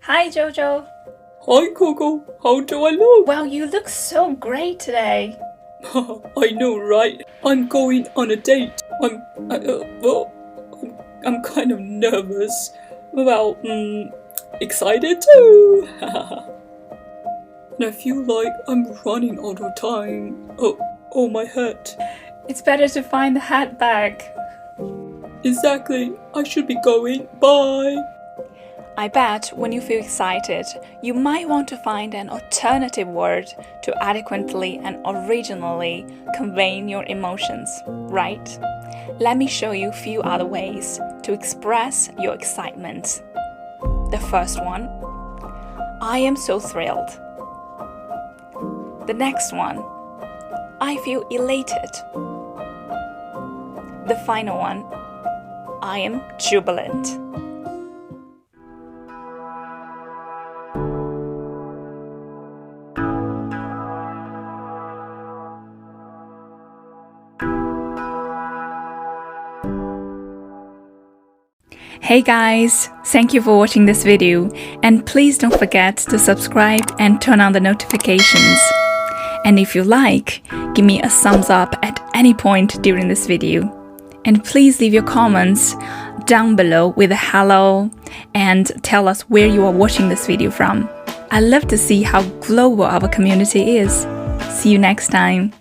Hi, Jojo. Hi, Coco. How do I look? Wow, you look so great today. I know, right? I'm going on a date. I'm kind of nervous. Well, excited too. And I feel like I'm running out of time. Oh, my hat. It's better to find the hat back. Exactly. I should be going. Bye. I bet when you feel excited, you might want to find an alternative word to adequately and originally convey your emotions, right? Let me show you a few other ways to express your excitement. The first one, I am so thrilled. The next one, I feel elated. The final one, I am jubilant. Hey guys, thank you for watching this video, and please don't forget to subscribe and turn on the notifications. And if you like, give me a thumbs up at any point during this video. And please leave your comments down below with a hello and tell us where you are watching this video from. I love to see how global our community is. See you next time.